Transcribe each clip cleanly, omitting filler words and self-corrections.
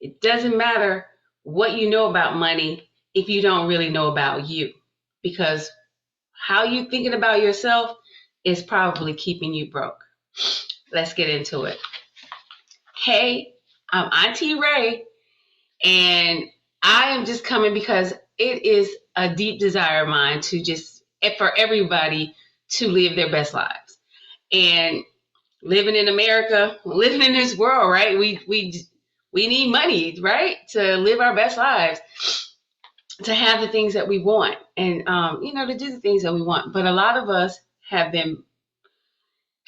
It doesn't matter what you know about money if you don't really know about you, because how you thinking about yourself is probably keeping you broke. Let's get into it. Hey, I'm Auntie Ray, and I am just coming because it is a deep desire of mine to just, for everybody to live their best lives. And living in America, living in this world, right? We need money, right, to live our best lives, to have the things that we want, and to do the things that we want. But a lot of us have been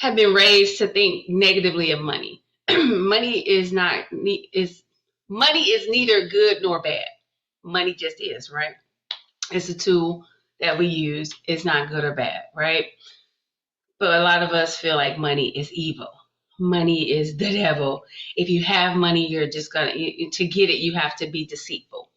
raised to think negatively of money. money is not is Money is neither good nor bad. Money just is, right? It's a tool that we use. It's not good or bad, right? But a lot of us feel like money is evil. Money is the devil. If you have money, you're just to get it, you have to be deceitful.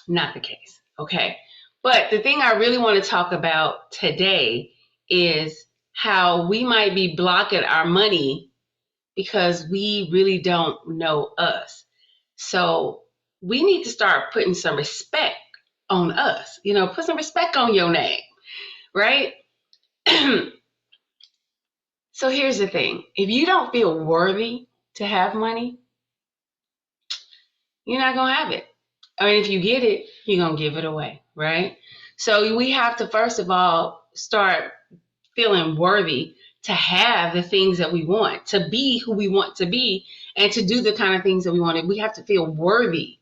Not the case, okay? But the thing I really want to talk about today is how we might be blocking our money because we really don't know us. So we need to start putting some respect on us. Put some respect on your name, right? So here's the thing. If you don't feel worthy to have money, you're not going to have it. I mean, if you get it, you're going to give it away, right? So we have to, first of all, start feeling worthy to have the things that we want, to be who we want to be, and to do the kind of things that we want. We have to feel worthy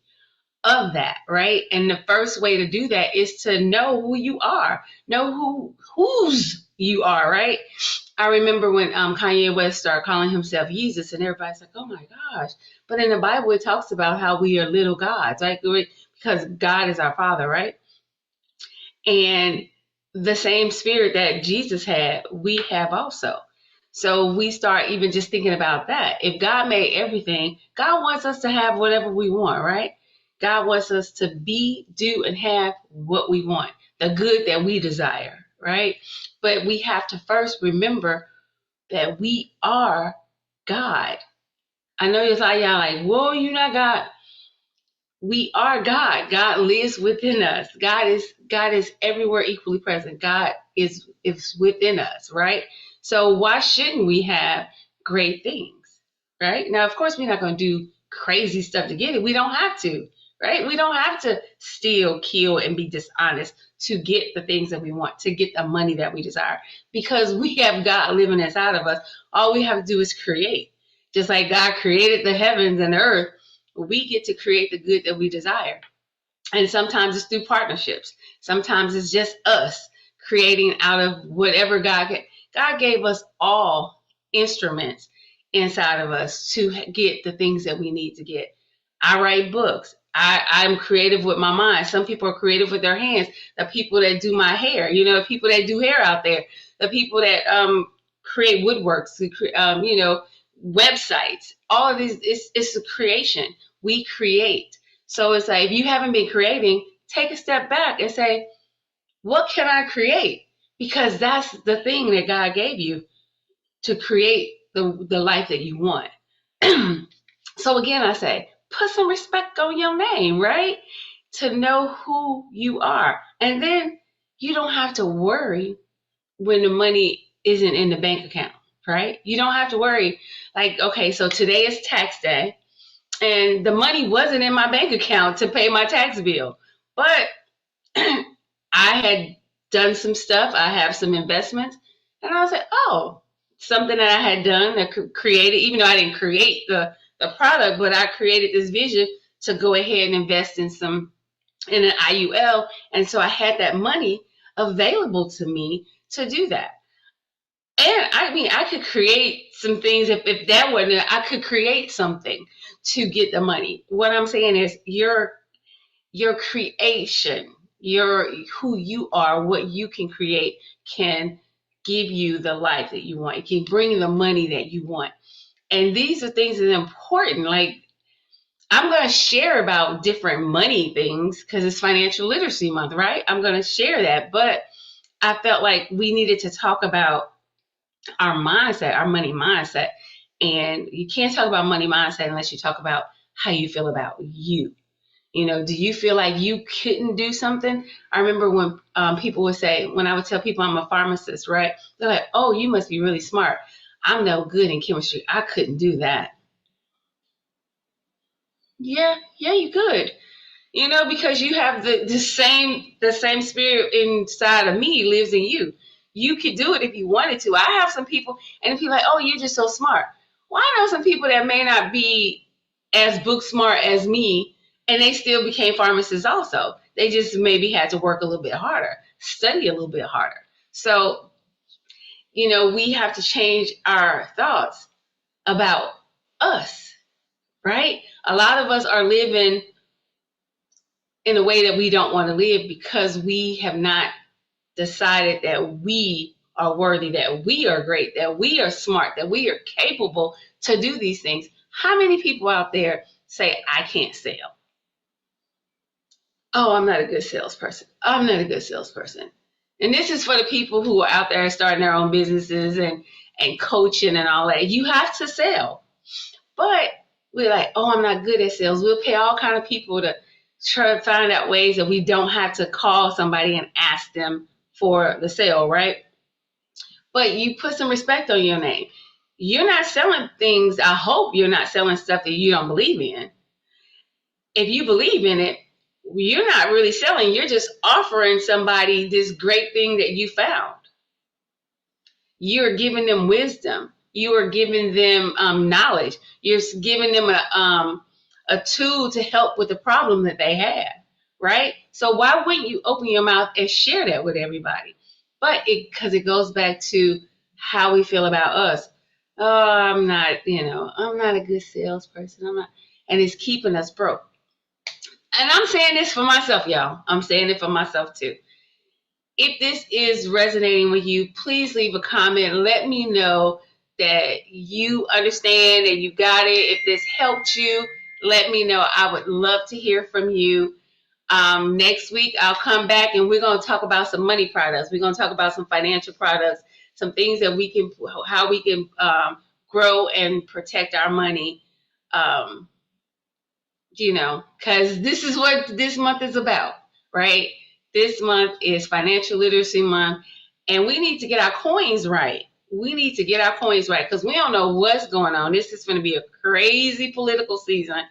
of that, right? And the first way to do that is to know who you are, know whose you are, right? I remember when Kanye West started calling himself Jesus, and everybody's like, oh my gosh. But in the Bible, it talks about how we are little gods, right? Because God is our Father, right? And the same spirit that Jesus had, we have also. So we start even just thinking about that. If God made everything, God wants us to have whatever we want, right? God wants us to be, do, and have what we want, the good that we desire, right? But we have to first remember that we are God. I know it's like y'all like, whoa, you're not God. We are God. God lives within us. God is everywhere equally present. God is within us, right? So why shouldn't we have great things, right? Now, of course, we're not going to do crazy stuff to get it. We don't have to, right? We don't have to steal, kill, and be dishonest to get the things that we want, to get the money that we desire, because we have God living inside of us. All we have to do is create. Just like God created the heavens and the earth, we get to create the good that we desire. And sometimes it's through partnerships. Sometimes it's just us creating out of whatever God gave us all instruments inside of us to get the things that we need to get. I write books. I'm creative with my mind. Some people are creative with their hands. The people that do my hair, the people that do hair out there, the people that create woodworks, websites, all of these, it's a creation. We create. So it's like, if you haven't been creating, take a step back and say, what can I create? Because that's the thing that God gave you to create the life that you want. So again, I say, put some respect on your name, right? To know who you are. And then you don't have to worry when the money isn't in the bank account, right? You don't have to worry. Like, okay, so today is tax day, and the money wasn't in my bank account to pay my tax bill. But I had done some stuff. I have some investments. And I was like, oh, something that I had done that created, even though I didn't create the product, but I created this vision to go ahead and invest in an IUL. And so I had that money available to me to do that. And I mean, I could create some things if that wasn't, I could create something to get the money. What I'm saying is your creation, who you are, what you can create can give you the life that you want. It can bring the money that you want. And these are things that are important. Like, I'm going to share about different money things because it's Financial Literacy Month, right? I'm going to share that. But I felt like we needed to talk about our mindset, our money mindset. And you can't talk about money mindset unless you talk about how you feel about you. You know, do you feel like you couldn't do something? I remember when people would say, when I would tell people I'm a pharmacist, right? They're like, oh, you must be really smart. I'm no good in chemistry. I couldn't do that. Yeah, you could. You know, because you have the same spirit inside of me lives in you. You could do it if you wanted to. I have some people, and if you're like, oh, you're just so smart. Well, I know some people that may not be as book smart as me, and they still became pharmacists also. They just maybe had to work a little bit harder, study a little bit harder. So, you know, we have to change our thoughts about us, right? A lot of us are living in a way that we don't want to live because we have not decided that we are worthy, that we are great, that we are smart, that we are capable to do these things. How many people out there say, I can't sell? Oh, I'm not a good salesperson. I'm not a good salesperson. And this is for the people who are out there starting their own businesses and coaching and all that. You have to sell. But we're like, oh, I'm not good at sales. We'll pay all kind of people to try to find out ways that we don't have to call somebody and ask them for the sale, right? But you put some respect on your name. You're not selling things. I hope you're not selling stuff that you don't believe in. If you believe in it, you're not really selling. You're just offering somebody this great thing that you found. You're giving them wisdom. You are giving them knowledge. You're giving them a tool to help with the problem that they have, right? So why wouldn't you open your mouth and share that with everybody? But because it goes back to how we feel about us. Oh, I'm not a good salesperson. I'm not, and it's keeping us broke. And I'm saying this for myself, y'all. I'm saying it for myself too. If this is resonating with you, please leave a comment. Let me know that you understand and you got it. If this helped you, let me know. I would love to hear from you. Next week, I'll come back and we're going to talk about some money products. We're going to talk about some financial products, some things that how we can grow and protect our money. Because this is what this month is about, right? This month is Financial Literacy Month, and we need to get our coins right. We need to get our coins right because we don't know what's going on. This is going to be a crazy political season.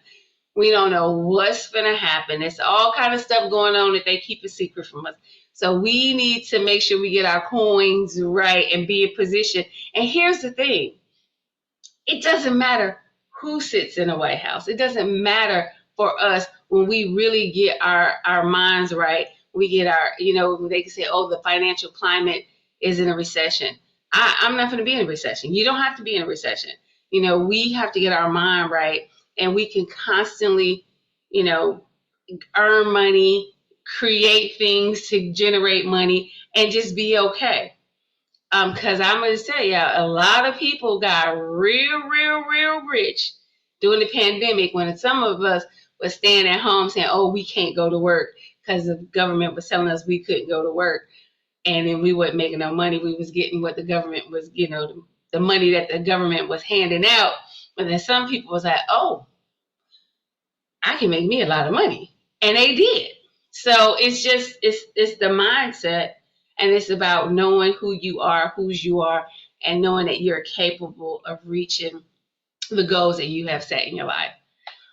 We don't know what's going to happen. There's all kind of stuff going on that they keep a secret from us. So we need to make sure we get our coins right and be in position. And here's the thing. It doesn't matter who sits in the White House. It doesn't matter for us when we really get our minds right. We get they can say, oh, the financial climate is in a recession. I'm not going to be in a recession. You don't have to be in a recession. We have to get our mind right, and we can constantly, earn money, create things to generate money, and just be okay. Because I'm going to tell you, a lot of people got real rich during the pandemic when some of us were staying at home saying, oh, we can't go to work because the government was telling us we couldn't go to work. And then we weren't making no money. We was getting what the government was, the money that the government was handing out. But then some people was like, oh, I can make me a lot of money. And they did. So it's the mindset. And it's about knowing who you are, whose you are, and knowing that you're capable of reaching the goals that you have set in your life.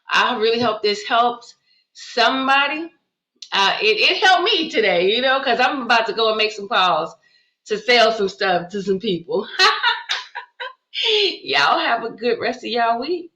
I really hope this helps somebody. It helped me today, because I'm about to go and make some calls to sell some stuff to some people. Y'all have a good rest of y'all week.